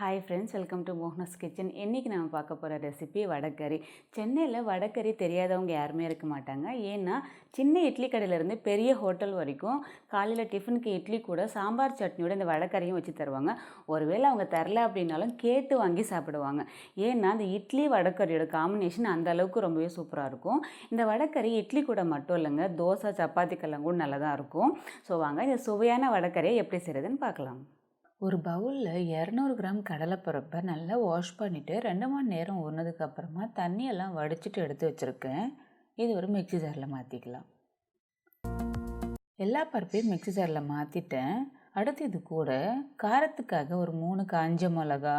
Hi friends, welcome to Mohana's kitchen. இன்றைக்கி நம்ம பார்க்க போகிற ரெசிபி வடகறி. சென்னையில் வடகறி தெரியாதவங்க யாருமே இருக்க மாட்டாங்க. ஏன்னா சின்ன இட்லி கடையிலேருந்து பெரிய ஹோட்டல் வரைக்கும் காலையில் டிஃபனுக்கு இட்லி கூட சாம்பார் சட்னியோட இந்த வடகறியும் வச்சு தருவாங்க. ஒருவேளை அவங்க தரல அப்படின்னாலும் கேட்டு வாங்கி சாப்பிடுவாங்க. ஏன்னா அந்த இட்லி வடகறியோட காம்பினேஷன் அந்த அளவுக்கு ரொம்பவே சூப்பராக இருக்கும். இந்த வடகறி இட்லி கூட மட்டும் இல்லைங்க, தோசை சப்பாத்திக்கெல்லாம் கூட நல்லா தான் இருக்கும். ஸோ வாங்க இந்த சுவையான வடகறியை எப்படி செய்கிறதுன்னு பார்க்கலாம். ஒரு பவுலில் 200 கிராம் கடலைப்பருப்பை நல்லா வாஷ் பண்ணிவிட்டு 2 மணி நேரம் ஊறினதுக்கப்புறமா தண்ணியெல்லாம் வடிச்சிட்டு எடுத்து வச்சுருக்கேன். இது ஒரு மிக்ஸி ஜாரில் மாற்றிக்கலாம். எல்லா பருப்பையும் மிக்ஸி ஜாரில் மாற்றிட்டேன். அடுத்து இது கூட காரத்துக்காக ஒரு 3 காஞ்ச மிளகா,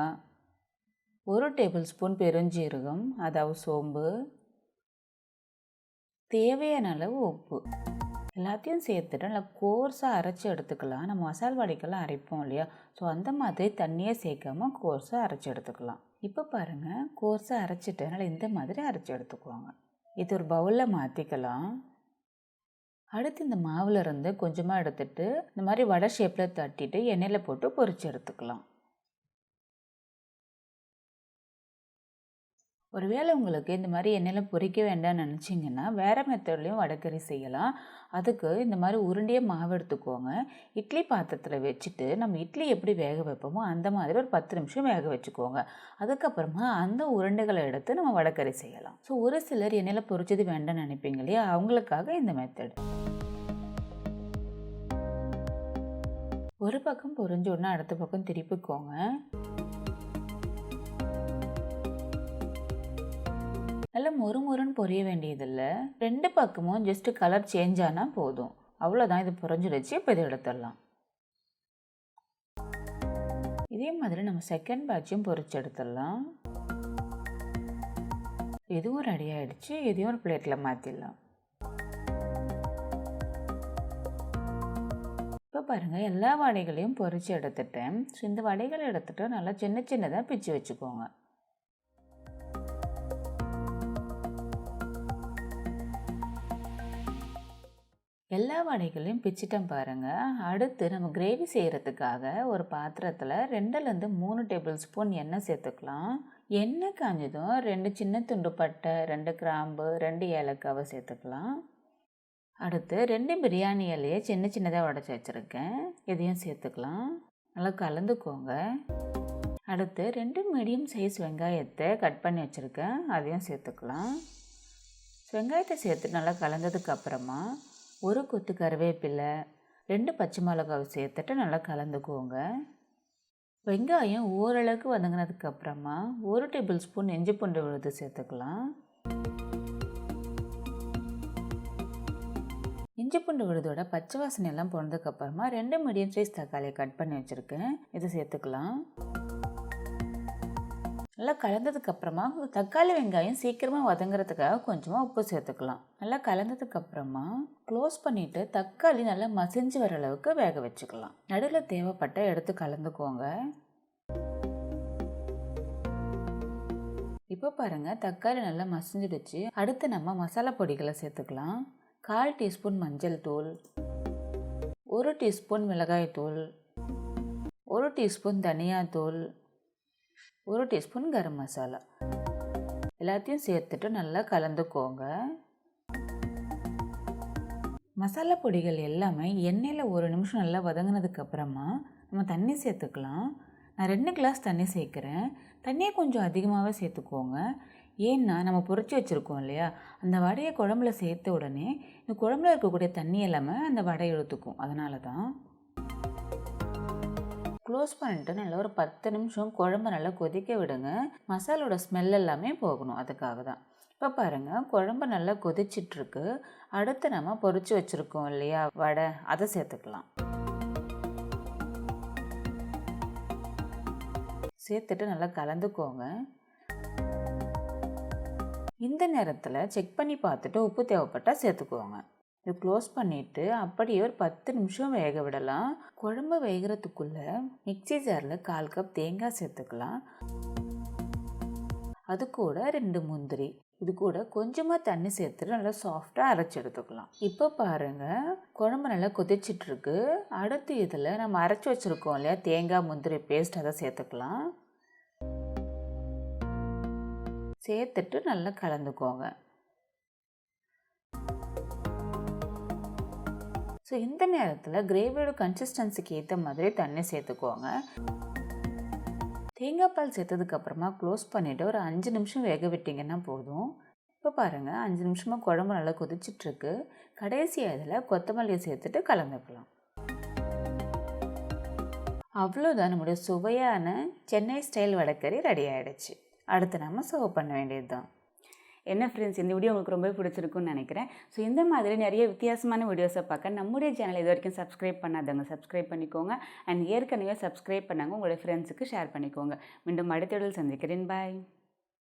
1 டேபிள் ஸ்பூன் பெருஞ்சீரகம், அதாவது சோம்பு, தேவையான அளவு உப்பு எல்லாத்தையும் சேர்த்துட்டு நல்லா கோர்ஸாக அரைச்சி எடுத்துக்கலாம். நம்ம மசால் வடைக்கெல்லாம் அரைப்போம் இல்லையா, ஸோ அந்த மாதிரி தண்ணியே சேர்க்காமல் கோர்ஸாக அரைச்சி எடுத்துக்கலாம். இப்போ பாருங்கள், கோர்ஸாக அரைச்சிட்டு நல்லா இந்த மாதிரி அரைச்சி எடுத்துக்குவாங்க. இது ஒரு பவுலில் மாற்றிக்கலாம். அடுத்து இந்த மாவில் இருந்து கொஞ்சமாக எடுத்துகிட்டு இந்த மாதிரி வடை ஷேப்பில் தட்டிட்டு எண்ணெயில் போட்டு பொரிச்சு எடுத்துக்கலாம். ஒருவேளை உங்களுக்கு இந்த மாதிரி எண்ணெயில் பொரிக்க வேண்டாம்னு நினச்சிங்கன்னா வேறு மெத்தட்லேயும் வடகறி செய்யலாம். அதுக்கு இந்த மாதிரி உருண்டையே மாவு எடுத்துக்கோங்க. இட்லி பாத்திரத்தில் வச்சுட்டு நம்ம இட்லி எப்படி வேக வைப்போமோ அந்த மாதிரி ஒரு 10 நிமிஷம் வேக வச்சுக்கோங்க. அதுக்கப்புறமா அந்த உருண்டைகளை எடுத்து நம்ம வடகறி செய்யலாம். ஸோ ஒரு சிலர் எண்ணெயில் பொரிச்சது வேண்டாம்னு நினைப்பீங்க இல்லையா, அவங்களுக்காக இந்த மெத்தட். ஒரு பக்கம் பொரிஞ்ச உடனே அடுத்த பக்கம் திருப்பிக்கோங்க. நல்லா மொறுமொறுன்னு பொரிய வேண்டியதில்லை. 2 பக்கமும் ஜஸ்ட்டு கலர் சேஞ்ச் ஆனால் போதும். அவ்வளோதான், இது பொரிஞ்சிடுச்சு. இப்போ இதை எடுத்துடலாம். இதே மாதிரி நம்ம செகண்ட் பேட்சும் பொரிச்சு எடுத்துடலாம். இதுவும் ரெடி ஆகிடுச்சு. இதையும் ஒரு பிளேட்டில் மாற்றிடலாம். இப்போ பாருங்கள், எல்லா வடைகளையும் பொரிச்சு எடுத்துட்டேன். ஸோ இந்த வடைகளை எடுத்துகிட்டு நல்லா சின்ன சின்னதாக பிச்சு வச்சுக்கோங்க. எல்லா வடைகளையும் பிச்சிட்டேன் பாருங்கள். அடுத்து நம்ம கிரேவி செய்கிறதுக்காக ஒரு பாத்திரத்தில் 2லேருந்து 3 டேபிள் ஸ்பூன் எண்ணெய் சேர்த்துக்கலாம். எண்ணெய் காஞ்சதும் 2 சின்ன துண்டு பட்டை, 2 கிராம்பு, 2 ஏலக்காவை சேர்த்துக்கலாம். அடுத்து 2 பிரியாணி இலையை சின்ன சின்னதாக உடச்சி வச்சுருக்கேன், இதையும் சேர்த்துக்கலாம். நல்லா கலந்துக்கோங்க. அடுத்து 2 மீடியம் சைஸ் வெங்காயத்தை கட் பண்ணி வச்சுருக்கேன், அதையும் சேர்த்துக்கலாம். வெங்காயத்தை சேர்த்து நல்லா கலந்ததுக்கப்புறமா 1 கொத்து கருவேப்பிலை, 2 பச்சை மிளகாவை சேர்த்துட்டு நல்லா கலந்துக்கோங்க. வெங்காயம் ஓரளவுக்கு வதங்கினதுக்கப்புறமா 1 டேபிள் ஸ்பூன் இஞ்சி பூண்டு விழுது சேர்த்துக்கலாம். இஞ்சி பூண்டு விழுதோட பச்சை வாசனை எல்லாம் போனதுக்கப்புறமா 2 மீடியம் சைஸ் தக்காளியை கட் பண்ணி வச்சுருக்கேன், இதை சேர்த்துக்கலாம். நல்லா கலந்ததுக்கப்புறமா தக்காளி வெங்காயம் சீக்கிரமாக வதங்குறதுக்காக கொஞ்சமாக உப்பு சேர்த்துக்கலாம். நல்லா கலந்ததுக்கப்புறமா க்ளோஸ் பண்ணிவிட்டு தக்காளி நல்லா மசிஞ்சு வர அளவுக்கு வேக வச்சுக்கலாம். நடுவில் தேவைப்பட்ட எடுத்து கலந்துக்கோங்க. இப்போ பாருங்கள், தக்காளி நல்லா மசிஞ்சிடுச்சு. அடுத்து நம்ம மசாலா பொடிகளை சேர்த்துக்கலாம். 1/4 டீஸ்பூன் மஞ்சள் தூள், 1 டீஸ்பூன் மிளகாய் தூள், 1 டீஸ்பூன் தனியாத்தூள், 1 டீஸ்பூன் கரம் மசாலா எல்லாத்தையும் சேர்த்துட்டு நல்லா கலந்துக்கோங்க. மசாலா பொடிகள் எல்லாமே எண்ணெயில் 1 நிமிஷம் நல்லா வதங்கினதுக்கப்புறமா நம்ம தண்ணி சேர்த்துக்கலாம். நான் 2 கிளாஸ் தண்ணி சேர்க்குறேன். தண்ணியை கொஞ்சம் அதிகமாகவே சேர்த்துக்கோங்க. ஏன்னா நம்ம பொரிச்சு வச்சுருக்கோம் இல்லையா, அந்த வடையை குழம்புல சேர்த்த உடனே இந்த குழம்புல இருக்கக்கூடிய தண்ணி எல்லாமே அந்த வடை இழுத்துக்கும். அதனால தான் க்ளோஸ் பண்ணிட்டு நல்லா ஒரு 10 நிமிஷம் குழம்பு நல்லா கொதிக்க விடுங்க. மசாலோட ஸ்மெல் எல்லாமே போகணும், அதுக்காக தான். இப்போ பாருங்கள், குழம்பு நல்லா கொதிச்சிட்ருக்கு. அடுத்து நம்ம பொரிச்சு வச்சுருக்கோம் இல்லையா வடை, அதை சேர்த்துக்கலாம். சேர்த்துட்டு நல்லா கலந்துக்கோங்க. இந்த நேரத்தில் செக் பண்ணி பார்த்துட்டு உப்பு தேவைப்பட்டால் சேர்த்துக்கோங்க. இது க்ளோஸ் பண்ணிவிட்டு அப்படியே ஒரு 10 நிமிஷம் வேக விடலாம். குழம்பு வேகிறதுக்குள்ளே மிக்ஸி ஜாரில் 1/4 கப் தேங்காய் சேர்த்துக்கலாம். அது கூட 2 முந்திரி, இது கூட கொஞ்சமாக தண்ணி சேர்த்துட்டு நல்லா சாஃப்டாக அரைச்சி எடுத்துக்கலாம். இப்போ பாருங்கள், குழம்பு நல்லா கொதிச்சிட்ருக்கு. அடுத்து இதில் நம்ம அரைச்சி வச்சுருக்கோம் இல்லையா தேங்காய் முந்திரி பேஸ்ட், அதை சேர்த்துக்கலாம். சேர்த்துட்டு நல்லா கலந்துக்கோங்க. ஸோ இந்த நேரத்தில் கிரேவியோட கன்சிஸ்டன்சிக்கு ஏற்ற மாதிரி தண்ணி சேர்த்துக்கோங்க. தேங்காய் பால் சேர்த்ததுக்கப்புறமா க்ளோஸ் பண்ணிவிட்டு ஒரு 5 நிமிஷம் வேக விட்டிங்கன்னா போதும். இப்போ பாருங்கள், 5 நிமிஷமாக குழம்பு நல்லா கொதிச்சிட்ருக்கு. கடைசியாக இதில் கொத்தமல்லியை சேர்த்துட்டு கலந்துக்கலாம். அவ்வளோதான், நம்முடைய சுவையான சென்னை ஸ்டைல் வடக்கறி ரெடி ஆகிடுச்சு. அடுத்து நம்ம சர்வ் பண்ண வேண்டியது தான். என்ன ஃப்ரெண்ட்ஸ், இந்த வீடியோ உங்களுக்கு ரொம்ப பிடிச்சிருக்குன்னு நினைக்கிறேன். ஸோ இந்த மாதிரி நிறைய வித்தியாசமான வீடியோஸை பார்க்க நம்முடைய சேனல் இது வரைக்கும் சப்ஸ்கிரைப் பண்ணாதவங்க சப்ஸ்கிரைப் பண்ணிக்கோங்க. அண்ட் ஏற்கனவே சப்ஸ்கிரைப் பண்ணாங்க உங்களுடைய ஃப்ரெண்ட்ஸுக்கு ஷேர் பண்ணிக்கோங்க. மீண்டும் அடுத்த வீடியோவில் சந்திக்கிறேன். பாய்.